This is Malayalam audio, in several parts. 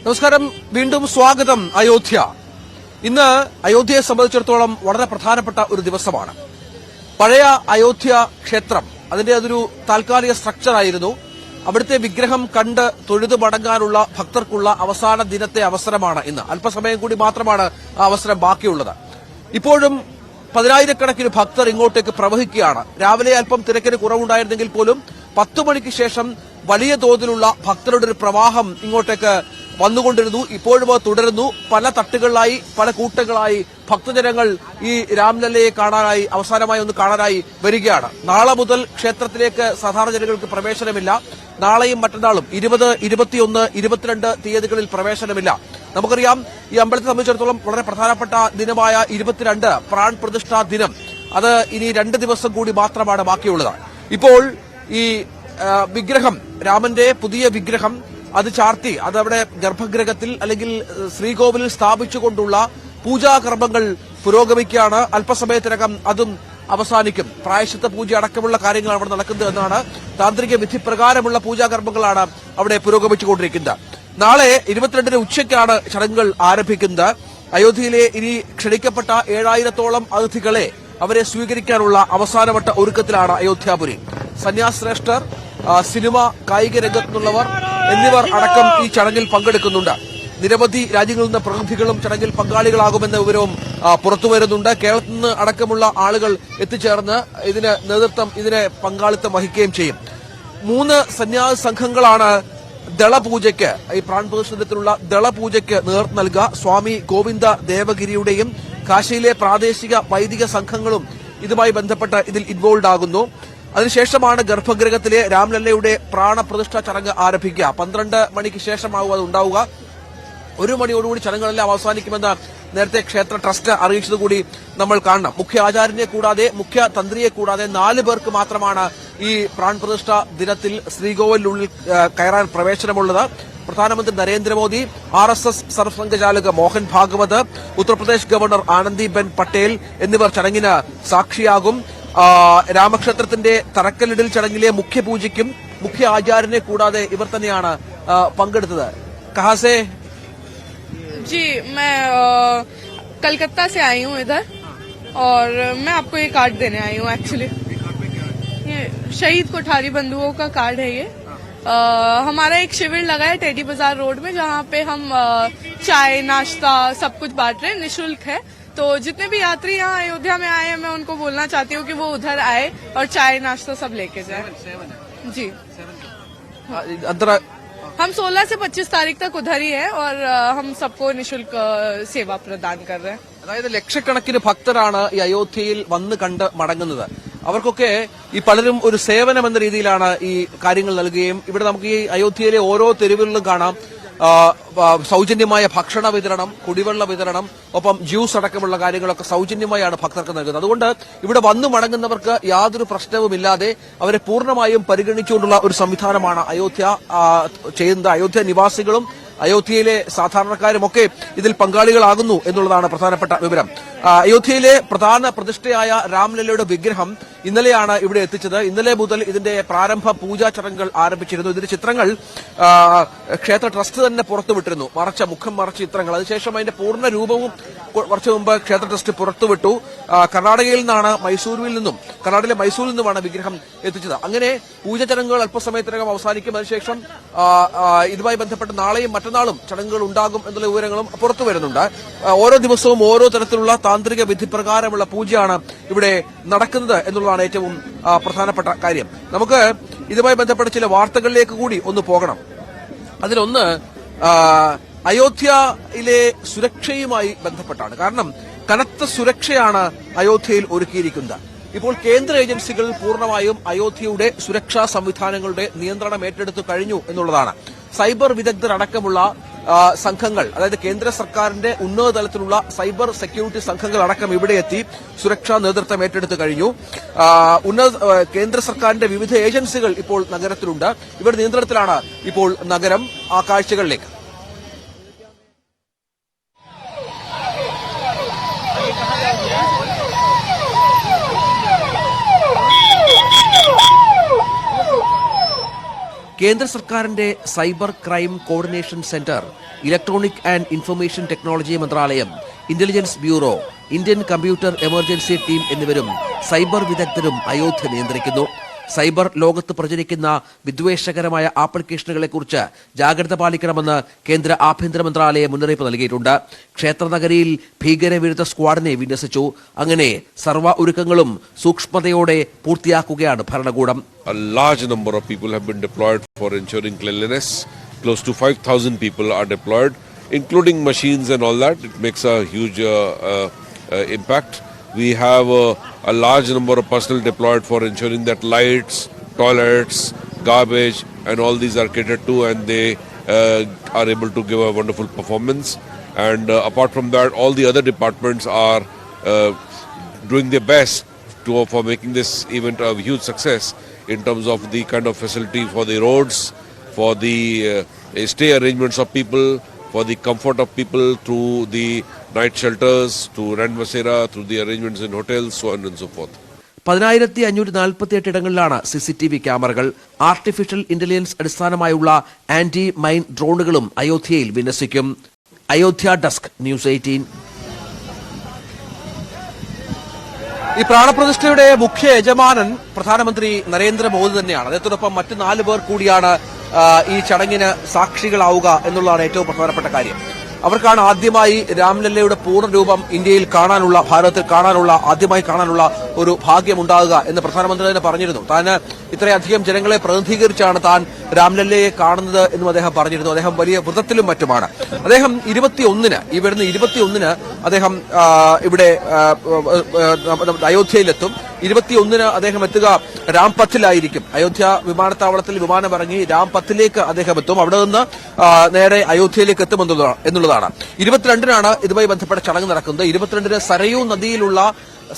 നമസ്കാരം, വീണ്ടും സ്വാഗതം. അയോധ്യ ഇന്ന് അയോധ്യയെ സംബന്ധിച്ചിടത്തോളം വളരെ പ്രധാനപ്പെട്ട ഒരു ദിവസമാണ്. പഴയ അയോധ്യ ക്ഷേത്രം അതിന്റെ അതൊരു താൽക്കാലിക സ്ട്രക്ചറായിരുന്നു. അവിടുത്തെ വിഗ്രഹം കണ്ട് തൊഴുതു മടങ്ങാനുള്ള ഭക്തർക്കുള്ള അവസാന ദിനത്തെ അവസരമാണ് ഇന്ന്. അല്പസമയം കൂടി മാത്രമാണ് ആ അവസരം ബാക്കിയുള്ളത്. ഇപ്പോഴും പതിനായിരക്കണക്കിന് ഭക്തർ ഇങ്ങോട്ടേക്ക് പ്രവഹിക്കുകയാണ്. രാവിലെ അല്പം തിരക്കിന് കുറവുണ്ടായിരുന്നെങ്കിൽ പോലും 10 മണിക്ക് ശേഷം വലിയ തോതിലുള്ള ഭക്തരുടെ ഒരു പ്രവാഹം ഇങ്ങോട്ടേക്ക് വന്നുകൊണ്ടിരുന്നു. ഇപ്പോഴും അത് തുടരുന്നു. പല തട്ടുകളിലായി, പല കൂട്ടങ്ങളായി ഭക്തജനങ്ങൾ ഈ രാംലല്ലയെ കാണാനായി, അവസാനമായി ഒന്ന് കാണാനായി വരികയാണ്. നാളെ മുതൽ ക്ഷേത്രത്തിലേക്ക് സാധാരണ ജനങ്ങൾക്ക് പ്രവേശനമില്ല. നാളെയും മറ്റന്നാളും 20, 21, 22 തീയതികളിൽ പ്രവേശനമില്ല. നമുക്കറിയാം, ഈ അമ്പലത്തെ സംബന്ധിച്ചിടത്തോളം വളരെ പ്രധാനപ്പെട്ട ദിനമായ 22 പ്രാൺ പ്രതിഷ്ഠാ ദിനം, അത് ഇനി 2 ദിവസം കൂടി മാത്രമാണ് ബാക്കിയുള്ളത്. ഇപ്പോൾ ഈ വിഗ്രഹം, രാമന്റെ പുതിയ വിഗ്രഹം അത് ചാർത്തി അതവിടെ ഗർഭഗൃഹത്തിൽ അല്ലെങ്കിൽ ശ്രീകോവിലിൽ സ്ഥാപിച്ചുകൊണ്ടുള്ള പൂജാകർമ്മങ്ങൾ പുരോഗമിക്കുകയാണ്. അല്പസമയത്തിനകം അതും അവസാനിക്കും. പ്രായശ്ചിത്ത പൂജ അടക്കമുള്ള കാര്യങ്ങൾ അവിടെ നടക്കുന്നത് എന്നാണ്. താന്ത്രിക വിധി പ്രകാരമുള്ള പൂജാകർമ്മങ്ങളാണ് അവിടെ പുരോഗമിച്ചുകൊണ്ടിരിക്കുന്നത്. നാളെ 22 ഉച്ചയ്ക്കാണ് ചടങ്ങുകൾ ആരംഭിക്കുന്നത്. അയോധ്യയിലെ ഇനി ക്ഷണിക്കപ്പെട്ട 7000-ഓളം അതിഥികളെ അവരെ സ്വീകരിക്കാനുള്ള അവസാനവട്ട ഒരുക്കത്തിലാണ് അയോധ്യാപുരി. സന്യാസിശ്രേഷ്ഠർ, സിനിമ, കായിക രംഗത്തുനിന്നുള്ളവർ എന്നിവർ അടക്കം ഈ ചടങ്ങിൽ പങ്കെടുക്കുന്നുണ്ട്. നിരവധി രാജ്യങ്ങളിൽ നിന്ന് പ്രതിനിധികളും ചടങ്ങിൽ പങ്കാളികളാകുമെന്ന വിവരവും പുറത്തുവരുന്നുണ്ട്. കേരളത്തിൽ നിന്ന് അടക്കമുള്ള ആളുകൾ എത്തിച്ചേർന്ന് ഇതിനെ പങ്കാളിത്തം വഹിക്കുകയും ചെയ്യും. 3 സന്യാസ സംഘങ്ങളാണ് ദളപൂജയ്ക്ക്, ഈ പ്രാൺ പ്രതിഷ്ഠത്തിലുള്ള ദളപൂജയ്ക്ക് നേതൃത്വം നൽകുക. സ്വാമി ഗോവിന്ദ ദേവഗിരിയുടെയും കാശിയിലെ പ്രാദേശിക വൈദിക സംഘങ്ങളും ഇതുമായി ബന്ധപ്പെട്ട് ഇതിൽ ഇൻവോൾവ് ആകുന്നു. അതിനുശേഷമാണ് ഗർഭഗൃഹത്തിലെ രാംലല്ലയുടെ പ്രാണപ്രതിഷ്ഠാ ചടങ്ങ് ആരംഭിക്കുക. 12 മണിക്ക് ശേഷമാവും അത് ഉണ്ടാവുക. 1 മണിയോടുകൂടി ചടങ്ങുകളെല്ലാം അവസാനിക്കുമെന്ന് നേരത്തെ ക്ഷേത്ര ട്രസ്റ്റ് അറിയിച്ചതുകൂടി നമ്മൾ കാണണം. മുഖ്യ ആചാര്യനെ കൂടാതെ, മുഖ്യ തന്ത്രിയെ കൂടാതെ 4 പേർക്ക് മാത്രമാണ് ഈ പ്രാൺ പ്രതിഷ്ഠാ ദിനത്തിൽ ശ്രീകോവിലിനുള്ളിൽ കയറാൻ പ്രവേശനമുള്ളത്. പ്രധാനമന്ത്രി നരേന്ദ്രമോദി, RSS സർസംഘചാലക് മോഹൻ ഭാഗവത്, ഉത്തർപ്രദേശ് ഗവർണർ ആനന്ദിബെൻ പട്ടേൽ എന്നിവർ ചടങ്ങിന് സാക്ഷിയാകും. രാമക്ഷേത്രത്തിന്റെ തറക്കല്ലിടൽ ചടങ്ങിലെ മുഖ്യപൂജയ്ക്കും മുഖ്യ ആചാര്യനെ കൂടാതെ ഇവർ തന്നെയാണ് പങ്കെടുത്തത്. കഹാസേ जी, मैं कलकत्ता से आई हूँ इधर, और मैं आपको ये कार्ड देने आई हूँ. एक्चुअली ये शहीद कोठारी बंधुओं का कार्ड है. ये हमारा एक शिविर लगा है टेडी बाजार रोड में, जहाँ पे हम चाय नाश्ता सब कुछ बांट रहे हैं, निःशुल्क है. तो जितने भी यात्री यहाँ अयोध्या में आए हैं, मैं उनको बोलना चाहती हूँ कि वो उधर आए और चाय नाश्ता सब लेके जाए. जी, हम 16 से 25 तारीख तक उधर ही है, और हम सबको निःशुल्क सेवा प्रदान कर रहे हैं. അതായത് ലക്ഷക്കണക്കിന് ഭക്തരാണ് ഈ അയോധ്യയിൽ വന്ന് കണ്ട് മടങ്ങുന്നത്. അവർക്കൊക്കെ ഈ പലരും ഒരു സേവനം എന്ന രീതിയിലാണ് ഈ കാര്യങ്ങൾ നൽകുകയും, ഇവിടെ നമുക്ക് ഈ അയോധ്യയിലെ ഓരോ തെരുവുകളിലും കാണാം സൗജന്യമായ ഭക്ഷണ വിതരണം, കുടിവെള്ള വിതരണം, ഒപ്പം ജ്യൂസ് അടക്കമുള്ള കാര്യങ്ങളൊക്കെ സൗജന്യമായാണ് ഭക്തർക്ക് നൽകുന്നത്. അതുകൊണ്ട് ഇവിടെ വന്നു മടങ്ങുന്നവർക്ക് യാതൊരു പ്രശ്നവുമില്ലാതെ അവരെ പൂർണ്ണമായും പരിഗണിച്ചുകൊണ്ടുള്ള ഒരു സംവിധാനമാണ് അയോധ്യ ചെയ്യുന്നത്. അയോധ്യ നിവാസികളും അയോധ്യയിലെ സാധാരണക്കാരുമൊക്കെ ഇതിൽ പങ്കാളികളാകുന്നു എന്നുള്ളതാണ് പ്രധാനപ്പെട്ട വിവരം. അയോധ്യയിലെ പ്രധാന പ്രതിഷ്ഠയായ രാംലല്ലയുടെ വിഗ്രഹം ഇന്നലെയാണ് ഇവിടെ എത്തിച്ചത്. ഇന്നലെ മുതൽ ഇതിന്റെ പ്രാരംഭ പൂജാ ചടങ്ങുകൾ ആരംഭിച്ചിരുന്നു. ഇതിന്റെ ചിത്രങ്ങൾ ക്ഷേത്ര ട്രസ്റ്റ് തന്നെ പുറത്തുവിട്ടിരുന്നു, മുഖം മറച്ച ചിത്രങ്ങൾ. അതിനുശേഷം അതിന്റെ പൂർണ്ണ രൂപവും കുറച്ചു മുമ്പ് ക്ഷേത്ര ട്രസ്റ്റ് പുറത്തുവിട്ടു. കർണാടകയിലെ മൈസൂരിൽ നിന്നുമാണ് വിഗ്രഹം എത്തിച്ചത്. അങ്ങനെ പൂജ ചടങ്ങുകൾ അല്പസമയത്തിനകം അവസാനിക്കും. അതിനുശേഷം ഇതുമായി ബന്ധപ്പെട്ട് നാളെയും മറ്റന്നാളും ചടങ്ങുകൾ ഉണ്ടാകും എന്നുള്ള വിവരങ്ങളും പുറത്തു വരുന്നുണ്ട്. ഓരോ ദിവസവും ഓരോ തരത്തിലുള്ള താന്ത്രിക വിധി പ്രകാരമുള്ള പൂജയാണ് ഇവിടെ നടക്കുന്നത് എന്നുള്ളതാണ് ഏറ്റവും പ്രധാനപ്പെട്ട കാര്യം. നമുക്ക് ഇതുമായി ബന്ധപ്പെട്ട ചില വാർത്തകളിലേക്ക് കൂടി ഒന്ന് പോകണം. അതിലൊന്ന് അയോധ്യയിലെ സുരക്ഷയുമായി ബന്ധപ്പെട്ടാണ്. കാരണം കനത്ത സുരക്ഷയാണ് അയോധ്യയിൽ ഒരുക്കിയിരിക്കുന്നത്. ഇപ്പോൾ കേന്ദ്ര ഏജൻസികൾ പൂർണ്ണമായും അയോധ്യയുടെ സുരക്ഷാ സംവിധാനങ്ങളുടെ നിയന്ത്രണം ഏറ്റെടുത്തു കഴിഞ്ഞു എന്നുള്ളതാണ്. സൈബർ വിദഗ്ധരടക്കമുള്ള സംഘങ്ങൾ, അതായത് കേന്ദ്ര സർക്കാരിന്റെ ഉന്നതതലത്തിലുള്ള സൈബർ സെക്യൂരിറ്റി സംഘങ്ങൾ അടക്കം ഇവിടെ എത്തി സുരക്ഷാ നേതൃത്വം ഏറ്റെടുത്തു കഴിഞ്ഞു. കേന്ദ്ര സർക്കാരിന്റെ വിവിധ ഏജൻസികൾ ഇപ്പോൾ നഗരത്തിലുണ്ട്. ഇവരുടെ നിയന്ത്രണത്തിലാണ് ഇപ്പോൾ നഗരം. ആ കാഴ്ചകളിലേക്ക് കേന്ദ്ര സർക്കാരിന്റെ cyber crime coordination centre, electronic and information technology മന്ത്രാലയം, intelligence bureau, Indian computer emergency team എന്നിവരും സൈബർ വിദഗ്ധരും അയോധ്യ നിയന്ത്രിക്കുന്നു. സൈബർ ലോകത്ത് പ്രചരിക്കുന്ന വിദ്വേഷകരമായ ആപ്ലിക്കേഷനുകളെക്കുറിച്ച് ജാഗ്രത പാലിക്കണമെന്ന് കേന്ദ്ര ആഭ്യന്തര മന്ത്രാലയം മുന്നറിയിപ്പ് നൽകിയിട്ടുണ്ട്. ക്ഷേത്രനഗരിയിൽ ഭീകരവിരുദ്ധ സ്ക്വാഡിനെ വിന്യസിച്ചു. അങ്ങനെ സർവ്വ ഒരുക്കങ്ങളും സൂക്ഷ്മതയോടെ പൂർത്തിയാക്കുകയാണ് ഭരണകൂടം. A large number of people have been deployed for ensuring cleanliness. Close to 5,000 people are deployed, including machines and all that. It makes a huge impact. We have a large number of personnel deployed for ensuring that lights, toilets, garbage and all these are catered to, and they are able to give a wonderful performance. And apart from that, all the other departments are doing their best for making this event a huge success in terms of the kind of facility for the roads, for the stay arrangements of people, for the comfort of people through the night shelters, to Randvasera, through the arrangements in hotels, so on and so forth. 1548 ഇടങ്ങളിലാണ് CCTV ക്യാമറകൾ. ആർട്ടിഫിഷ്യൽ ഇന്റലിജൻസ് അടിസ്ഥാനമായുള്ള ആന്റി മൈൻ ഡ്രോണുകളും അയോധ്യയിൽ വിന്യസിക്കും. Ayodhya desk, news 18. ഈ പ്രാണപ്രതിഷ്ഠയുടെ മുഖ്യ യജമാനൻ പ്രധാനമന്ത്രി നരേന്ദ്രമോദി തന്നെയാണ്. അദ്ദേഹത്തോടൊപ്പം മറ്റ് 4 പേർ കൂടിയാണ് ഈ ചടങ്ങിന് സാക്ഷികളാവുക എന്നുള്ളതാണ് ഏറ്റവും പ്രധാനപ്പെട്ട കാര്യം. അവർക്കാണ് ആദ്യമായി രാംലല്ലയുടെ പൂർണ്ണരൂപം ഇന്ത്യയിൽ കാണാനുള്ള, ഭാരതത്തിൽ കാണാനുള്ള, ആദ്യമായി കാണാനുള്ള ഒരു ഭാഗ്യമുണ്ടാകുക എന്ന് പ്രധാനമന്ത്രി തന്നെ പറഞ്ഞിരുന്നു. താൻ ഇത്രയധികം ജനങ്ങളെ പ്രതിനിധീകരിച്ചാണ് താൻ രാംലല്ലയെ കാണുന്നത് എന്നും അദ്ദേഹം പറഞ്ഞിരുന്നു. അദ്ദേഹം വലിയ വ്രതത്തിലും മറ്റുമാണ്. അദ്ദേഹം 21-ന്, ഈ വരുന്ന 21-ന് അദ്ദേഹം ഇവിടെ അയോധ്യയിലെത്തും. 21-ന് അദ്ദേഹം എത്തുക രാംപഥിലായിരിക്കും. അയോധ്യ വിമാനത്താവളത്തിൽ വിമാനമിറങ്ങി രാംപഥിലേക്ക് അദ്ദേഹം എത്തും. അവിടെ നിന്ന് നേരെ അയോധ്യയിലേക്ക് എത്തുമെന്നുള്ളതാണ്. 22-നാണ് ഇതുമായി ബന്ധപ്പെട്ട ചടങ്ങ് നടക്കുന്നത്. 22-ന്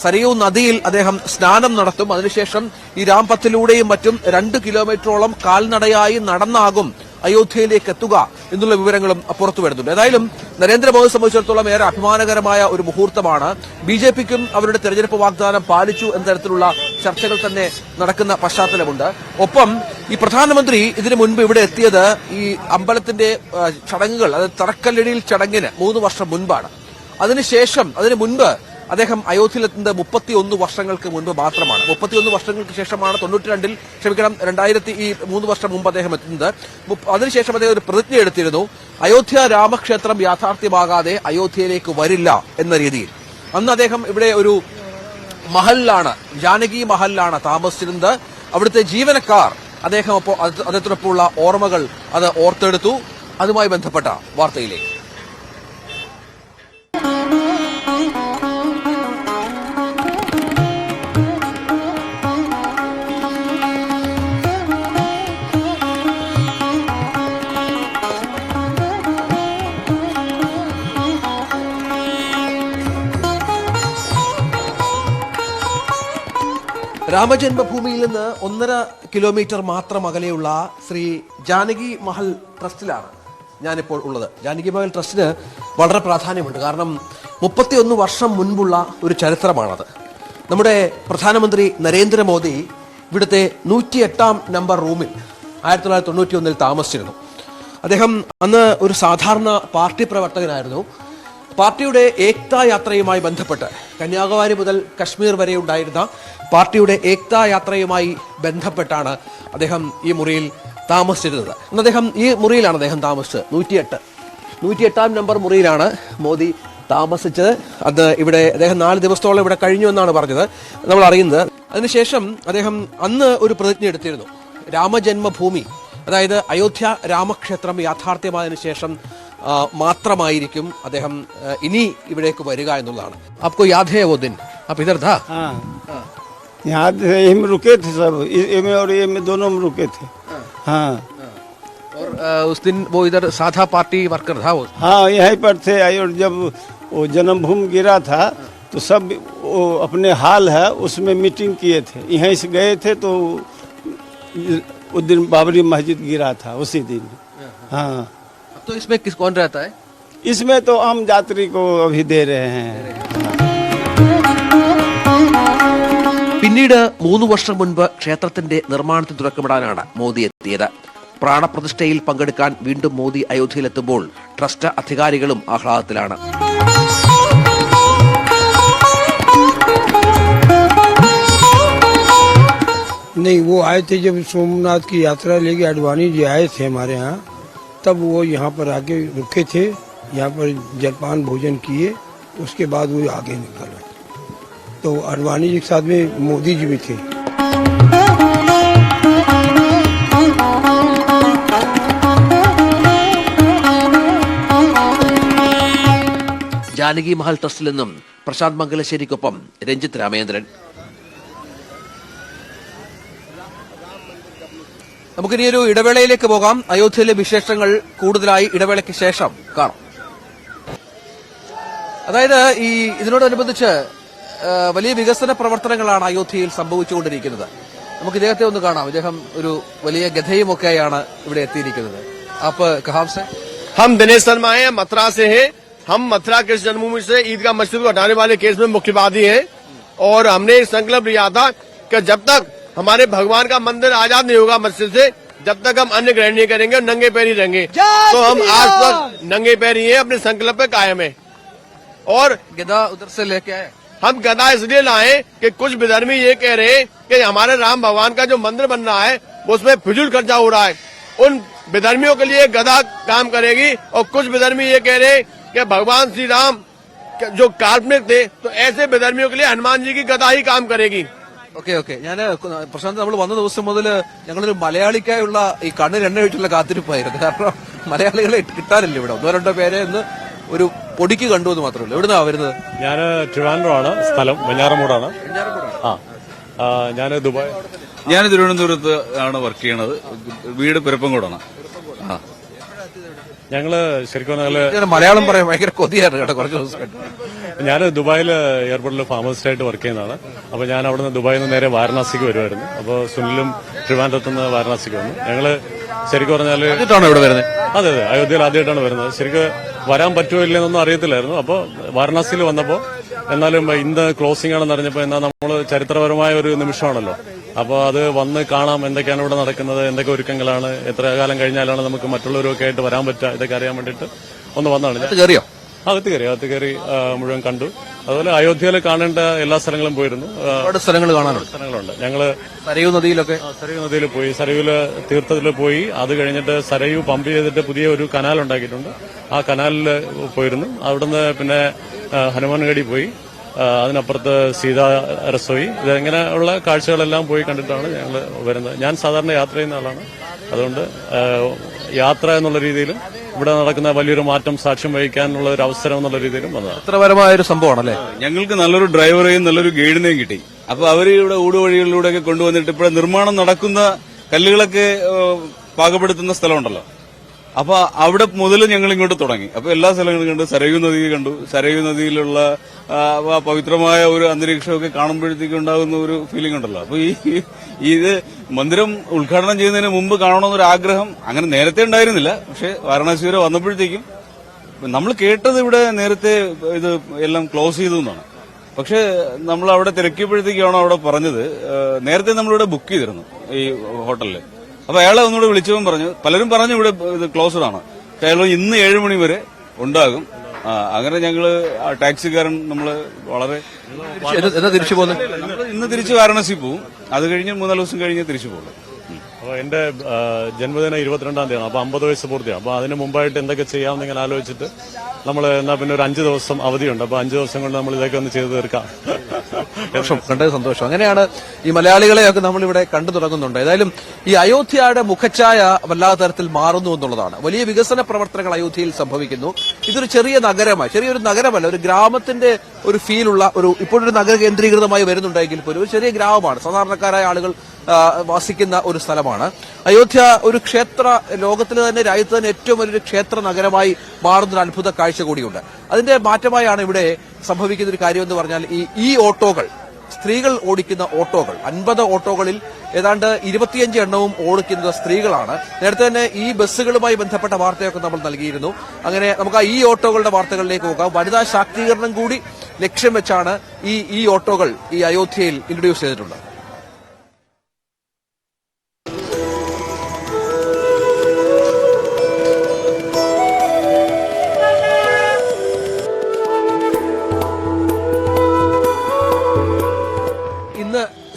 സരയൂ നദിയിൽ അദ്ദേഹം സ്നാനം നടത്തും. അതിനുശേഷം ഈ രാംപഥിലൂടെയും മറ്റും 2 കിലോമീറ്ററോളം കാൽനടയായി നടന്നാകും അയോധ്യയിലേക്ക് എത്തുക എന്നുള്ള വിവരങ്ങളും പുറത്തു വരുന്നുണ്ട്. ഏതായാലും നരേന്ദ്രമോദിയെ സംബന്ധിച്ചിടത്തോളം ഏറെ അഭിമാനകരമായ ഒരു മുഹൂർത്തമാണ്. BJPക്കും അവരുടെ തെരഞ്ഞെടുപ്പ് വാഗ്ദാനം പാലിച്ചു എന്ന തരത്തിലുള്ള ചർച്ചകൾ തന്നെ നടക്കുന്ന പശ്ചാത്തലമുണ്ട്. ഒപ്പം ഈ പ്രധാനമന്ത്രി ഇതിനു മുൻപ് ഇവിടെ എത്തിയത് ഈ അമ്പലത്തിന്റെ ചടങ്ങുകൾ, അതായത് തറക്കല്ലിടിയിൽ ചടങ്ങിന് 3 വർഷം മുൻപാണ്. അതിനു മുൻപ് അദ്ദേഹം അയോധ്യയിലെത്തുന്നത് 31 വർഷങ്ങൾക്ക് മുൻപ് മാത്രമാണ്. 31 വർഷങ്ങൾക്ക് ശേഷമാണ് 92-ൽ, ക്ഷമിക്കണം, 3 വർഷം മുമ്പ് അദ്ദേഹം എത്തുന്നത്. അതിനുശേഷം അദ്ദേഹം ഒരു പ്രതിജ്ഞ എടുത്തിരുന്നു, അയോധ്യ രാമക്ഷേത്രം യാഥാർത്ഥ്യമാകാതെ അയോധ്യയിലേക്ക് വരില്ല എന്ന രീതിയിൽ. അന്ന് അദ്ദേഹം ഇവിടെ ഒരു മഹലിലാണ്, ജാനകി മഹലിലാണ് താമസിച്ചിരുന്നത്. അവിടുത്തെ ജീവനക്കാർ അദ്ദേഹത്തോടൊപ്പമുള്ള ഓർമ്മകൾ അത് ഓർത്തെടുത്തു. അതുമായി ബന്ധപ്പെട്ട വാർത്തയിലേക്ക്. രാമജന്മഭൂമിയിൽ നിന്ന് 1.5 കിലോമീറ്റർ മാത്രം അകലെയുള്ള ശ്രീ ജാനകി മഹൽ ട്രസ്റ്റിലാണ് ഞാനിപ്പോൾ ഉള്ളത്. ജാനകി മഹൽ ട്രസ്റ്റിന് വളരെ പ്രാധാന്യമുണ്ട്. കാരണം 31 വർഷം മുൻപുള്ള ഒരു ചരിത്രമാണത്. നമ്മുടെ പ്രധാനമന്ത്രി നരേന്ദ്രമോദി ഇവിടുത്തെ 108-ാം നമ്പർ റൂമിൽ 1991-ൽ താമസിച്ചിരുന്നു. അദ്ദേഹം അന്ന് ഒരു സാധാരണ പാർട്ടി പ്രവർത്തകനായിരുന്നു. പാർട്ടിയുടെ ഏക്താ യാത്രയുമായി ബന്ധപ്പെട്ട് കന്യാകുമാരി മുതൽ കശ്മീർ വരെ ഉണ്ടായിരുന്ന പാർട്ടിയുടെ ഏക്താ യാത്രയുമായി ബന്ധപ്പെട്ടാണ് അദ്ദേഹം ഈ മുറിയിൽ താമസിച്ചിരുന്നത്. ഇന്ന് അദ്ദേഹം ഈ മുറിയിലാണ് അദ്ദേഹം താമസിച്ചത്. 108-ാം നമ്പർ മുറിയിലാണ് മോദി താമസിച്ചത്. അത് ഇവിടെ അദ്ദേഹം 4 ദിവസത്തോളം ഇവിടെ കഴിഞ്ഞു എന്നാണ് പറഞ്ഞത്, നമ്മൾ അറിയുന്നത്. അതിനുശേഷം അദ്ദേഹം അന്ന് ഒരു പ്രതിജ്ഞ എടുത്തിരുന്നു, രാമജന്മഭൂമി, അതായത് അയോധ്യ രാമക്ഷേത്രം യാഥാർത്ഥ്യമായതിനു ശേഷം മാത്രമായിരിക്കും അദ്ദേഹം ഇനി ഇവിടേക്ക് വരിക എന്നുള്ളതാണ്. आपको याद है वो दिन? आप इधर था? हाँ, याद है, यही में रुके थे सब, में और ये में दोनों में रुके थे. हाँ, और उस दिन वो इधर साधा पार्टी वर्कर था वो? हाँ, यहीं पर थे. और जब वो जन्मभूमि गिरा था तो सब वो अपने हाल है उसमें मीटिंग किए थे. यहीं से गए थे तो उस दिन बाबरी मस्जिद गिरा था उसी दिन. हाँ, तो इसमें कौन रहता है? इसमें तो आम यात्री को अभी दे रहे हैं. പിന്നീട് 3 വർഷം മുൻപ് ക്ഷേത്രത്തിന്റെ നിർമ്മാണത്തിന് തുടക്കമിടാനാണ് മോദി എത്തിയത്. പ്രാണപ്രതിഷ്ഠയിൽ പങ്കെടുക്കാൻ വീണ്ടും മോദി അയോധ്യയിലെത്തുമ്പോൾ ട്രസ്റ്റ് അധികാരികളും ആഹ്ലാദത്തിലാണ്. नहीं, वो आए थे जब सोमनाथ की यात्रा लेके अडवाणी जी आए थे हमारे यहाँ, तब वो यहाँ पर आके रुके थे, यहाँ पर जलपान भोजन किए, उसके बाद वो आगे निकले. तो अडवाणी जी के साथ में मोदी जी भी थे. ജാനകി മഹൽ ട്രസ്റ്റിൽ നിന്നും പ്രശാന്ത് മംഗലശ്ശേരിക്കൊപ്പം രഞ്ജിത്ത് രാമേന്ദ്രൻ. നമുക്കിനി ഒരു ഇടവേളയിലേക്ക് പോകാം. അയോധ്യയിലെ വിശേഷങ്ങൾ കൂടുതലായി ഇടവേളയ്ക്ക് ശേഷം കാണാം. അതായത് ഇതിനോടനുബന്ധിച്ച് വലിയ വികസന പ്രവർത്തനങ്ങളാണ് അയോധ്യയിൽ സംഭവിച്ചുകൊണ്ടിരിക്കുന്നത്. നമുക്ക് ഇദ്ദേഹത്തെ ഒന്ന് കാണാം. ഇദ്ദേഹം ഒരു വലിയ ഗധയുമൊക്കെയാണ് ഇവിടെ എത്തിയിരിക്കുന്നത്. അപ്പൊ കഹാം സെ हम दिनेश शर्मा हैं, मथुरा से हैं. हम मथुरा कृष्ण जन्मभूमि से ईदगाह मस्जिद को हटाने वाले केस में मुख्यवादी हैं और हमने संकल्प लिया था कि जब तक हमारे भगवान का मंदिर आजाद नहीं होगा मस्जिद से, जब तक हम अन्न ग्रहण नहीं करेंगे, नंगे पैर ही रहेंगे. तो हम आज तक नंगे पैर ही हैं, अपने संकल्प पे कायम है. और गदा उधर से लेके आए. हम गदा इसलिए लाए कि कुछ विधर्मी ये कह रहे हैं कि हमारे राम भगवान का जो मंदिर बन रहा है उसमें फिजूल खर्चा हो रहा है. उन विधर्मियों के लिए गदा काम करेगी. और कुछ विधर्मी ये कह रहे हैं कि भगवान श्री राम जो काल्पनिक थे, तो ऐसे विधर्मियों के लिए हनुमान जी की गदा ही काम करेगी. Okay okay. ഞാൻ പ്രശാന്ത്, നമ്മൾ വന്ന ദിവസം മുതൽ ഞങ്ങളൊരു മലയാളിക്കായുള്ള ഈ കണ്ണിൽ എണ്ണ വീട്ടിലുള്ള കാത്തിരിപ്പായിരുന്നു. കാരണം മലയാളികളെ കിട്ടാനില്ല ഇവിടെ. ഒന്നോ രണ്ടോ പേരെ ഇന്ന് ഒരു പൊടിക്ക് കണ്ടു എന്ന് മാത്രമല്ല. എവിടുന്നാ വരുന്നത്? ഞാൻ ട്രിവാൻഡ്രമാണ്, സ്ഥലം വെഞ്ഞാറമൂടാണ്. ഞാൻ ദുബായ്. ഞാൻ തിരുവനന്തപുരത്ത് ആണ് വർക്ക് ചെയ്യണത്. വീട് പെരുപ്പംകോടാണ്. ഞങ്ങള് ശരിക്കും പറഞ്ഞാല് മലയാളം പറയാൻ ഭയങ്കര കൊതിയായിരുന്നു കേട്ടോ കുറച്ച് ദിവസമായിട്ട്. ഞാൻ ദുബായിൽ എയർപോർട്ടിൽ ഫാമേഴ്സായിട്ട് വർക്ക് ചെയ്യുന്നതാണ്. അപ്പൊ ഞാൻ അവിടുന്ന് ദുബായിൽ നിന്ന് നേരെ വാരണാസിക്ക് വരുമായിരുന്നു. അപ്പോൾ സുനിലും ട്രിവാൻഡ്രത്ത് നിന്ന് വാരണാസിക്ക് വന്നു. ഞങ്ങള് ശരിക്കും പറഞ്ഞാല് ഇവിടെ വരുന്നത്. അതെ, അയോധ്യയിൽ ആദ്യമായിട്ടാണ് വരുന്നത്. ശരിക്കും വരാൻ പറ്റുമോ ഇല്ലെന്നൊന്നും അറിയത്തില്ലായിരുന്നു. അപ്പോൾ വാരണാസിയിൽ വന്നപ്പോൾ എന്നാലും ഇന്ന് ക്ലോസിംഗ് ആണെന്ന് അറിഞ്ഞപ്പോൾ എന്നാൽ നമ്മൾ ചരിത്രപരമായ ഒരു നിമിഷമാണല്ലോ. അപ്പോൾ അത് വന്ന് കാണാം, എന്തൊക്കെയാണ് ഇവിടെ നടക്കുന്നത്, എന്തൊക്കെ ഒരുക്കങ്ങളാണ്, എത്ര കാലം കഴിഞ്ഞാലാണ് നമുക്ക് മറ്റുള്ളവരൊക്കെ ആയിട്ട് വരാൻ പറ്റുക, ഇതൊക്കെ അറിയാൻ വേണ്ടിയിട്ട് ഒന്ന് വന്നതാണ്. കയറിയോ? അകത്ത് കയറി മുഴുവൻ കണ്ടു. അതുപോലെ അയോധ്യയിൽ കാണേണ്ട എല്ലാ സ്ഥലങ്ങളും പോയിരുന്നു. ഒരുപാട് സ്ഥലങ്ങൾ കാണാനുണ്ട്. സ്ഥലങ്ങളുണ്ട്. ഞങ്ങള് സരയൂ നദിയിലൊക്കെ സരയൂ നദിയിൽ പോയി, സരയൂല് തീർത്ഥത്തിൽ പോയി. അത് കഴിഞ്ഞിട്ട് സരയൂ പമ്പ് ചെയ്തിട്ട് പുതിയ ഒരു കനാൽ ഉണ്ടാക്കിയിട്ടുണ്ട്. ആ കനാലിൽ പോയിരുന്നു. അവിടുന്ന് പിന്നെ ഹനുമാൻഗഡി പോയി. അതിനപ്പുറത്ത് സീതാ രസോയി, ഇങ്ങനെയുള്ള കാഴ്ചകളെല്ലാം പോയി കണ്ടിട്ടാണ് ഞങ്ങൾ വരുന്നത്. ഞാൻ സാധാരണ യാത്ര ചെയ്യുന്ന ആളാണ്. അതുകൊണ്ട് യാത്ര എന്നുള്ള രീതിയിലും ഇവിടെ നടക്കുന്ന വലിയൊരു മാറ്റം സാക്ഷ്യം വഹിക്കാനുള്ള ഒരു അവസരം എന്നുള്ള രീതിയിലും വന്നതാണ്. ചിത്രപരമായ ഒരു സംഭവമാണല്ലേ. ഞങ്ങൾക്ക് നല്ലൊരു ഡ്രൈവറെയും നല്ലൊരു ഗൈഡിനെയും കിട്ടി. അപ്പൊ അവര് ഇവിടെ ഊടുവഴികളിലൂടെയൊക്കെ കൊണ്ടുവന്നിട്ട് ഇവിടെ നിർമ്മാണം നടക്കുന്ന കല്ലുകളൊക്കെ പാകപ്പെടുത്തുന്ന സ്ഥലമുണ്ടല്ലോ. അപ്പൊ അവിടെ മുതൽ ഞങ്ങൾ ഇങ്ങോട്ട് തുടങ്ങി. അപ്പൊ എല്ലാ സ്ഥലങ്ങളും കണ്ടു. സരയൂ നദി കണ്ടു. സരയൂ നദിയിലുള്ള പവിത്രമായ ഒരു അന്തരീക്ഷമൊക്കെ കാണുമ്പോഴത്തേക്കും ഉണ്ടാകുന്ന ഒരു ഫീലിംഗ് ഉണ്ടല്ലോ. അപ്പൊ ഇത് മന്ദിരം ഉദ്ഘാടനം ചെയ്യുന്നതിന് മുമ്പ് കാണണമെന്നൊരു ആഗ്രഹം അങ്ങനെ നേരത്തെ ഉണ്ടായിരുന്നില്ല. പക്ഷെ വാരണാസി വരെ വന്നപ്പോഴത്തേക്കും നമ്മൾ കേട്ടത് ഇവിടെ നേരത്തെ ഇത് എല്ലാം ക്ലോസ് ചെയ്തു എന്നാണ്. പക്ഷെ നമ്മൾ അവിടെ തിരക്കിയപ്പോഴത്തേക്കാണ് അവിടെ പറഞ്ഞത് നേരത്തെ നമ്മളിവിടെ ബുക്ക് ചെയ്തിരുന്നു ഈ ഹോട്ടലിൽ. അപ്പൊ അയാളെ ഒന്നുകൂടെ വിളിച്ചവൻ പറഞ്ഞു, പലരും പറഞ്ഞു ഇവിടെ ഇത് ക്ലോസ്ഡ് ആണ്. അയാൾ ഇന്ന് 7 മണി വരെ ഉണ്ടാകും. അങ്ങനെ ഞങ്ങള് ടാക്സിക്കാരൻ നമ്മള് വളരെ തിരിച്ചു പോകുന്നത്. ഇന്ന് തിരിച്ച് വാരണാസി പോവും. അത് കഴിഞ്ഞ് 3-4 ദിവസം കഴിഞ്ഞ് തിരിച്ചു പോകും. അപ്പൊ എന്റെ ജന്മദിനം 22-ാം തീയതിയാണ്. അപ്പൊ 50 വയസ്സ് പൂർത്തിയാണ്. അപ്പൊ അതിന് മുമ്പായിട്ട് എന്തൊക്കെ ചെയ്യാമെന്ന് ഇങ്ങനെ ആലോചിച്ചിട്ട് നമ്മൾ എന്നാ പിന്നെ ഒരു 5 ദിവസം അവധിയുണ്ട്. അപ്പൊ 5 ദിവസം കൊണ്ട് നമ്മൾ ഇതൊക്കെ ഒന്ന് ചെയ്തു തീർക്കാം. കണ്ടത് സന്തോഷം. അങ്ങനെയാണ് ഈ മലയാളികളെയൊക്കെ നമ്മളിവിടെ കണ്ടു തുടങ്ങുന്നുണ്ട്. ഏതായാലും ഈ അയോധ്യയുടെ മുഖച്ഛായ വല്ലാത്ത തരത്തിൽ മാറുന്നു എന്നുള്ളതാണ്. വലിയ വികസന പ്രവർത്തനങ്ങൾ അയോധ്യയിൽ സംഭവിക്കുന്നു. ഇതൊരു ചെറിയ നഗരമായി, ചെറിയൊരു നഗരമല്ല, ഒരു ഗ്രാമത്തിന്റെ ഒരു ഫീലുള്ള ഒരു ഇപ്പോഴൊരു നഗര കേന്ദ്രീകൃതമായി വരുന്നുണ്ടെങ്കിൽ പോലും ഒരു ചെറിയ ഗ്രാമമാണ്. സാധാരണക്കാരായ ആളുകൾ വസിക്കുന്ന ഒരു സ്ഥലമാണ് അയോധ്യ. ഒരു ക്ഷേത്ര, ലോകത്തിലെ തന്നെ രാജ്യത്ത് തന്നെ ഏറ്റവും വലിയൊരു ക്ഷേത്ര നഗരമായി മാറുന്നൊരു അത്ഭുത കാഴ്ച കൂടിയുണ്ട്. അതിന്റെ മാറ്റമായാണ് ഇവിടെ സംഭവിക്കുന്ന ഒരു കാര്യം എന്ന് പറഞ്ഞാൽ ഈ ഓട്ടോകൾ, സ്ത്രീകൾ ഓടിക്കുന്ന ഓട്ടോകൾ, 50 ഓട്ടോകളിൽ ഏതാണ്ട് 25 എണ്ണവും ഓടിക്കുന്നത് സ്ത്രീകളാണ്. നേരത്തെ തന്നെ ഈ ബസ്സുകളുമായി ബന്ധപ്പെട്ട വാർത്തയൊക്കെ നമ്മൾ നൽകിയിരുന്നു. അങ്ങനെ നമുക്ക് ഈ ഓട്ടോകളുടെ വാർത്തകളിലേക്ക് പോകാം. വനിതാ ശാക്തീകരണം കൂടി ലക്ഷ്യം വെച്ചാണ് ഈ ഓട്ടോകൾ ഈ അയോധ്യയിൽ ഇൻട്രൊഡ്യൂസ് ചെയ്തിട്ടുള്ളത്.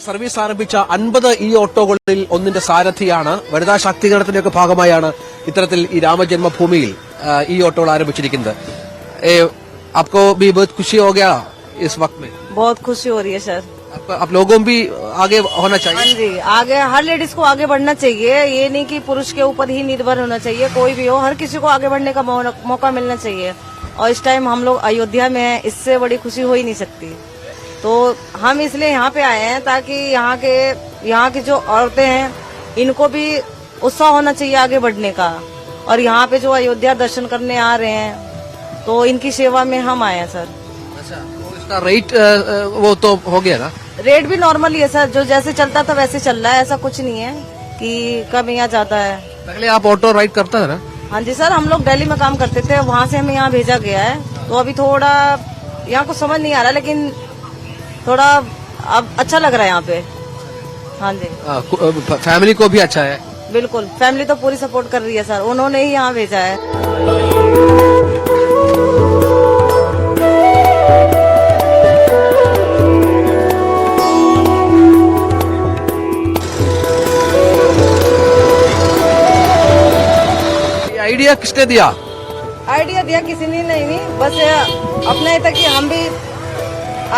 സർവീസ് ആരംഭിച്ച 50 ഈ ഓട്ടോകളിൽ ഒന്നിന്റെ സാരഥിയാണ്. വനിതാ ശാക്തീകരണത്തിന്റെയൊക്കെ ഭാഗമായാണ് ഇത്തരത്തിൽ ഈ രാമജന്മഭൂമിയിൽ ഈ ഓട്ടോകൾ ആരംഭിച്ചിരിക്കുന്നത്. आपको भी बहुत खुशी हो गया इस वक्त में? बहुत खुशी हो रही है सर. आप लोगों भी आगे होना चाहिए. हाँ जी, आगे हर लेडीज को आगे बढ़ना चाहिए. ये नहीं कि पुरुष के ऊपर ही निर्भर होना चाहिए. कोई भी हो, हर किसी को आगे बढ़ने का मौका मिलना चाहिए. और इस टाइम हम लोग अयोध्या में हैं, इससे बड़ी खुशी हो ही नहीं सकती. तो हम इसलिए यहाँ पे आए हैं ताकि यहाँ की जो औरतें हैं इनको भी उत्साह होना चाहिए आगे बढ़ने का. और यहाँ पे जो अयोध्या दर्शन करने आ रहे हैं तो इनकी सेवा में हम आए हैं सर. अच्छा, तो इसका रेट वो तो हो गया ना? रेट भी नॉर्मल ही है सर, जो जैसे चलता था वैसे चल रहा है. ऐसा कुछ नहीं है कि कम या ज्यादा है. पहले आप ऑटो राइड करता था ना? हाँ जी सर, हम लोग दिल्ली में काम करते थे, वहाँ से हमें यहाँ भेजा गया है. तो अभी थोड़ा यहाँ कुछ समझ नहीं आ रहा, लेकिन थोड़ा अब अच्छा लग रहा है यहाँ पे. हाँ जी, फैमिली को भी अच्छा है. बिल्कुल. फैमिली तो पूरी सपोर्ट कर रही है सर, उन्होंने ही यहाँ भेजा है. आइडिया किसने दिया? आइडिया दिया किसी ने नहीं, बस अपना ही था कि हम भी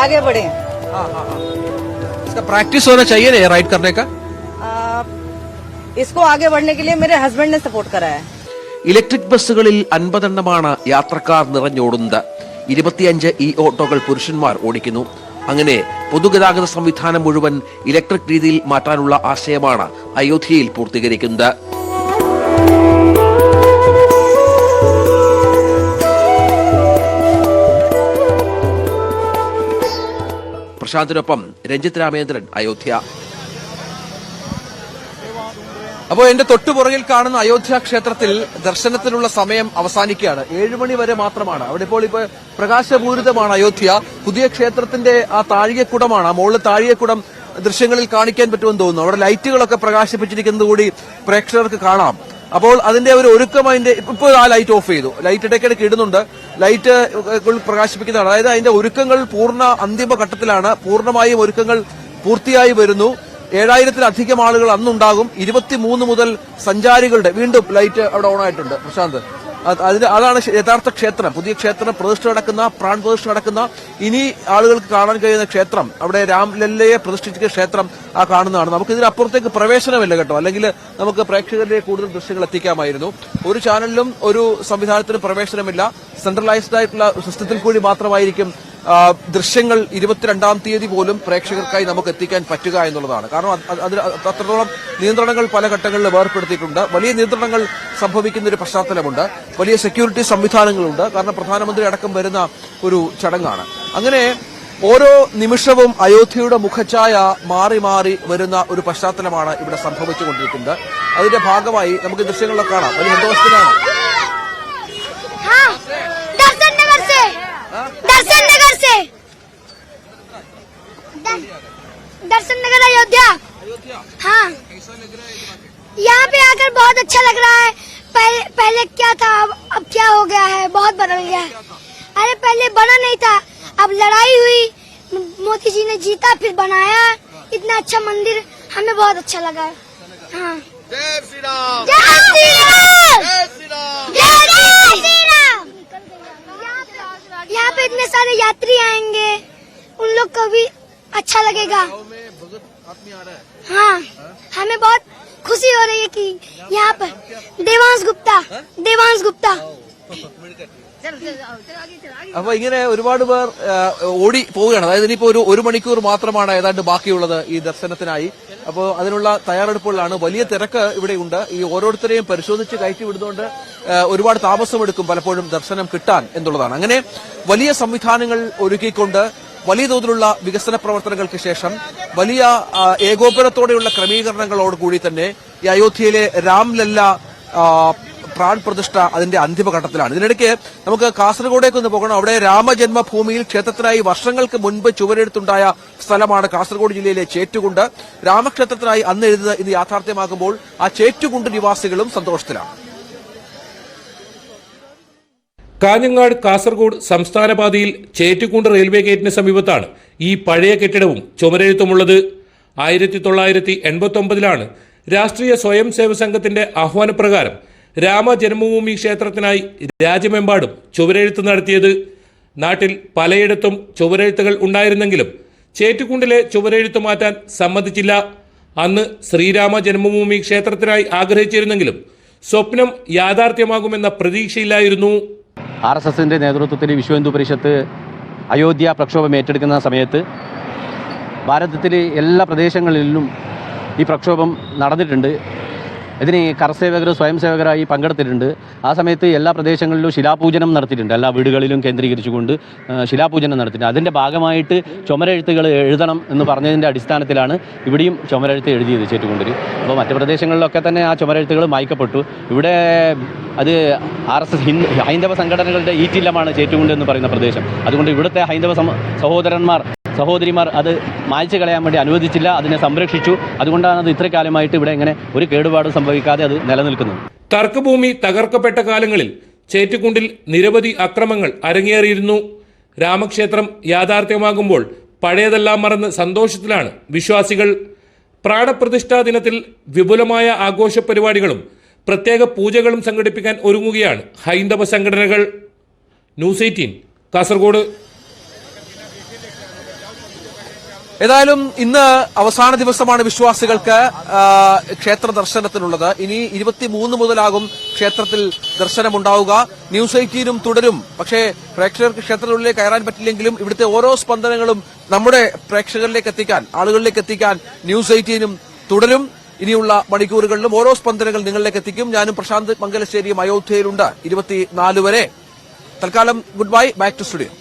आगे बढ़े. इसका प्रैक्टिस होना चाहिए ना राइड करने का. इसको आगे बढ़ने के लिए मेरे हस्बैंड ने सपोर्ट करा है. ഇലക്ട്രിക് ബസ്സുകളിൽ 50 എണ്ണമാണ് യാത്രക്കാർ നിറഞ്ഞോടുന്നത്. 25 ഈ ഓട്ടോകൾ പുരുഷന്മാർ ഓടിക്കുന്നു. അങ്ങനെ പൊതുഗതാഗത സംവിധാനം മുഴുവൻ ഇലക്ട്രിക് രീതിയിൽ മാറ്റാനുള്ള ആശയമാണ് അയോധ്യയിൽ പൂർത്തീകരിക്കുന്നത്. പ്രശാന്തിനൊപ്പം രഞ്ജിത്ത് രാമേന്ദ്രൻ, അയോധ്യ. അപ്പോൾ എന്റെ തൊട്ടുപുറകിൽ കാണുന്ന അയോധ്യ ക്ഷേത്രത്തിൽ ദർശനത്തിനുള്ള സമയം അവസാനിക്കുകയാണ്. 7 മണി വരെ മാത്രമാണ്. അവിടെ ഇപ്പോൾ പ്രകാശപൂരിതമാണ് അയോധ്യ. പുതിയ ക്ഷേത്രത്തിന്റെ ആ താഴികക്കുടമാണ്, ആ മുകളിൽ താഴികക്കുടം ദൃശ്യങ്ങളിൽ കാണിക്കാൻ പറ്റുമെന്ന് തോന്നുന്നു. അവിടെ ലൈറ്റുകളൊക്കെ പ്രകാശിപ്പിച്ചിരിക്കുന്നത് കൂടി പ്രേക്ഷകർക്ക് കാണാം. അപ്പോൾ അതിന്റെ ഒരു ഒരുക്കം, അതിന്റെ ഇപ്പോൾ ആ ലൈറ്റ് ഓഫ് ചെയ്തു, ലൈറ്റ് ഇടയ്ക്കിടയ്ക്ക് ഇടുന്നുണ്ട്, ലൈറ്റ് പ്രകാശിപ്പിക്കുന്നതാണ്. അതായത് അതിന്റെ ഒരുക്കങ്ങൾ പൂർണ്ണ അന്തിമ ഘട്ടത്തിലാണ്. പൂർണ്ണമായും ഒരുക്കങ്ങൾ പൂർത്തിയായി വരുന്നു. 7000-ലധികം ആളുകൾ അന്നുണ്ടാകും. 23 മുതൽ സഞ്ചാരികളുടെ വീണ്ടും ലൈറ്റ് അവിടെ ഓണായിട്ടുണ്ട്. പ്രശാന്ത്, അതാണ് യഥാർത്ഥ ക്ഷേത്രം, പുതിയ ക്ഷേത്രം, പ്രതിഷ്ഠ നടക്കുന്ന, പ്രാൺ പ്രതിഷ്ഠ നടക്കുന്ന, ഇനി ആളുകൾക്ക് കാണാൻ കഴിയുന്ന ക്ഷേത്രം. അവിടെ രാംലല്ലയെ പ്രതിഷ്ഠിച്ച ക്ഷേത്രം ആ കാണുന്നതാണ്. നമുക്ക് ഇതിനപ്പുറത്തേക്ക് പ്രവേശനമില്ല കേട്ടോ, അല്ലെങ്കിൽ നമുക്ക് പ്രേക്ഷകരിലേക്ക് കൂടുതൽ ദൃശ്യങ്ങൾ എത്തിക്കാമായിരുന്നു. ഒരു ചാനലിലും ഒരു സംവിധാനത്തിനും പ്രവേശനമില്ല. സെൻട്രലൈസ്ഡ് ആയിട്ടുള്ള സിസ്റ്റത്തിൽ കൂടി മാത്രമായിരിക്കും ദൃശ്യങ്ങൾ 22-ാം തീയതി പോലും പ്രേക്ഷകർക്കായി നമുക്ക് എത്തിക്കാൻ പറ്റുക എന്നുള്ളതാണ്. കാരണം അതിന് അത്രത്തോളം നിയന്ത്രണങ്ങൾ പല ഘട്ടങ്ങളിൽ ഏർപ്പെടുത്തിയിട്ടുണ്ട്. വലിയ നിയന്ത്രണങ്ങൾ സംഭവിക്കുന്ന ഒരു പശ്ചാത്തലമുണ്ട്, വലിയ സെക്യൂരിറ്റി സംവിധാനങ്ങളുണ്ട്. കാരണം പ്രധാനമന്ത്രി അടക്കം വരുന്ന ഒരു ചടങ്ങാണ്. അങ്ങനെ ഓരോ നിമിഷവും അയോധ്യയുടെ മുഖഛായ മാറി മാറി വരുന്ന ഒരു പശ്ചാത്തലമാണ് ഇവിടെ സംഭവിച്ചുകൊണ്ടിരിക്കുന്നത്. അതിന്റെ ഭാഗമായി നമുക്ക് ദൃശ്യങ്ങളൊക്കെ കാണാം. വലിയ സന്തോഷത്തിലാണ്. दर्शन नगर अयोध्या. हाँ, यहाँ पे आकर बहुत अच्छा लग रहा है. पहले क्या था, अब क्या हो गया है, बहुत बदल गया है. अरे पहले बना नहीं था, अब लड़ाई हुई, मोदी जी ने जीता, फिर बनाया. इतना अच्छा मंदिर हमें बहुत अच्छा लगा है. हाँ, जय श्री राम, जय श्री राम, जय श्री राम. यहाँ पे इतने सारे यात्री आएंगे, उन लोग को भी अच्छा लगेगा. हाँ, हमें बहुत खुशी हो रही है कि यहाँ पर देवांश गुप्ता. അപ്പൊ ഇങ്ങനെ ഒരുപാട് പേർ ഓടി പോവുകയാണ്. അതായത് ഇനിയിപ്പോ ഒരു മണിക്കൂർ മാത്രമാണ് ഏതാണ്ട് ബാക്കിയുള്ളത് ഈ ദർശനത്തിനായി. അപ്പോൾ അതിനുള്ള തയ്യാറെടുപ്പുകളാണ്. വലിയ തിരക്ക് ഇവിടെയുണ്ട്. ഈ ഓരോരുത്തരെയും പരിശോധിച്ച് കയറ്റി വിടുന്നതുകൊണ്ട് ഒരുപാട് താമസമെടുക്കും പലപ്പോഴും ദർശനം കിട്ടാൻ എന്നുള്ളതാണ്. അങ്ങനെ വലിയ സംവിധാനങ്ങൾ ഒരുക്കിക്കൊണ്ട് വലിയ തോതിലുള്ള വികസന പ്രവർത്തനങ്ങൾക്ക് ശേഷം വലിയ ഏകോപനത്തോടെയുള്ള ക്രമീകരണങ്ങളോടുകൂടി തന്നെ ഈ അയോധ്യയിലെ രാംലല്ല പ്രാൺ പ്രതിഷ്ഠ അതിന്റെ അന്തിമഘട്ടത്തിലാണ്. ഇതിനിടയ്ക്ക് നമുക്ക് കാസർഗോഡേക്ക് ഒന്ന് പോകണം. അവിടെ രാമജന്മഭൂമിയിൽ ക്ഷേത്രത്തിനായി വർഷങ്ങൾക്ക് മുൻപ് ചുവരെഴുത്തുണ്ടായ സ്ഥലമാണ് കാസർഗോഡ് ജില്ലയിലെ ചേറ്റുകുണ്ട്. രാമക്ഷേത്രത്തിനായി അന്ന് എഴുതുന്നത് ഇന്ന് യാഥാർത്ഥ്യമാകുമ്പോൾ ആ ചേറ്റുകുണ്ട് നിവാസികളും സന്തോഷത്തിലാണ്. കാഞ്ഞങ്ങാട് കാസർഗോഡ് സംസ്ഥാന പാതയിൽ ചേറ്റുകുണ്ട് റെയിൽവേ ഗേറ്റിന് സമീപത്താണ് ഈ പഴയ കെട്ടിടവും ചുമരെഴുത്തുമുള്ളത്. 1989 രാഷ്ട്രീയ സ്വയം സേവക സംഘത്തിന്റെ ആഹ്വാനപ്രകാരം രാമജന്മഭൂമി ക്ഷേത്രത്തിനായി രാജ്യമെമ്പാടും ചുവരെഴുത്ത് നടത്തിയത്. നാട്ടിൽ പലയിടത്തും ചുവരെഴുത്തുകൾ ഉണ്ടായിരുന്നെങ്കിലും ചേറ്റുകുണ്ടിലെ ചുവരെഴുത്ത് മാറ്റാൻ സമ്മതിച്ചില്ല. അന്ന് ശ്രീരാമ ജന്മഭൂമി ക്ഷേത്രത്തിനായി ആഗ്രഹിച്ചിരുന്നെങ്കിലും സ്വപ്നം യാഥാർത്ഥ്യമാകുമെന്ന പ്രതീക്ഷയില്ലായിരുന്നു. RSSന്റെ നേതൃത്വത്തിൽ വിശ്വ ഹിന്ദു പരിഷത്ത് അയോധ്യ പ്രക്ഷോഭം ഏറ്റെടുക്കുന്ന സമയത്ത് ഭാരതത്തിലെ എല്ലാ പ്രദേശങ്ങളിലും ഈ പ്രക്ഷോഭം നടന്നിട്ടുണ്ട്. ഇതിന് കർസേവകർ സ്വയം സേവകരായി പങ്കെടുത്തിട്ടുണ്ട്. ആ സമയത്ത് എല്ലാ പ്രദേശങ്ങളിലും ശിലാപൂജനം നടത്തിയിട്ടുണ്ട്. എല്ലാ വീടുകളിലും കേന്ദ്രീകരിച്ചുകൊണ്ട് ശിലാപൂജനം നടത്തിയിട്ടുണ്ട്. അതിൻ്റെ ഭാഗമായിട്ട് ചുമരെഴുത്തുകൾ എഴുതണം എന്ന് പറഞ്ഞതിൻ്റെ അടിസ്ഥാനത്തിലാണ് ഇവിടെയും ചുമരെഴുത്ത് എഴുതിയത് ചേറ്റുകുണ്ടിൽ. അപ്പോൾ മറ്റു പ്രദേശങ്ങളിലൊക്കെ തന്നെ ആ ചുമരെഴുത്തുകൾ മായ്ക്കപ്പെട്ടു. ഇവിടെ അത് RSS ഹൈന്ദവ സംഘടനകളുടെ ഈറ്റില്ലമാണ് ചേറ്റുകുണ്ട് എന്ന് പറയുന്ന പ്രദേശം. അതുകൊണ്ട് ഇവിടുത്തെ ഹൈന്ദവ സഹോദരിമാർ അത് മായ്ച്ചു കളയാൻ വേണ്ടി അനുവദിച്ചില്ല, അതിനെ സംരക്ഷിച്ചു. അതുകൊണ്ടാണ് അത് ഇത്ര കാലമായിട്ട് ഇവിടെ ഇങ്ങനെ ഒരു കേടുപാടും സംഭവിക്കാതെ അത് നിലനിൽക്കുന്നത്. തർക്കഭൂമി തകർക്കപ്പെട്ട കാലങ്ങളിൽ ചേറ്റുകുണ്ടിൽ നിരവധി അക്രമങ്ങൾ അരങ്ങേറിയിരുന്നു. രാമക്ഷേത്രം യാഥാർത്ഥ്യമാകുമ്പോൾ പഴയതെല്ലാം മറന്ന് സന്തോഷത്തിലാണ് വിശ്വാസികൾ. പ്രാണപ്രതിഷ്ഠാ ദിനത്തിൽ വിപുലമായ ആഘോഷ പരിപാടികളും പ്രത്യേക പൂജകളും സംഘടിപ്പിക്കാൻ ഒരുങ്ങുകയാണ് ഹൈന്ദവ സംഘടനകൾ. ന്യൂസ് 18 കാസർഗോഡ്. ഏതായാലും ഇന്ന് അവസാന ദിവസമാണ് വിശ്വാസികൾക്ക് ക്ഷേത്ര ദർശനത്തിനുള്ളത്. ഇനി 23 മുതലാകും ക്ഷേത്രത്തിൽ ദർശനമുണ്ടാവുക. ന്യൂസ് 18 തുടരും. പക്ഷേ പ്രേക്ഷകർക്ക് ക്ഷേത്രത്തിനുള്ളിലേക്ക് കയറാൻ പറ്റില്ലെങ്കിലും ഇവിടുത്തെ ഓരോ സ്പന്ദനങ്ങളും നമ്മുടെ പ്രേക്ഷകരിലേക്ക് എത്തിക്കാൻ, ആളുകളിലേക്ക് എത്തിക്കാൻ ന്യൂസ് 18 തുടരും. ഇനിയുള്ള മണിക്കൂറുകളിലും ഓരോ സ്പന്ദനങ്ങൾ നിങ്ങളിലേക്ക് എത്തിക്കും. ഞാനും പ്രശാന്ത് മംഗലശ്ശേരിയും അയോധ്യയിലുണ്ട് 24 വരെ. തൽക്കാലം good bye, back to studio.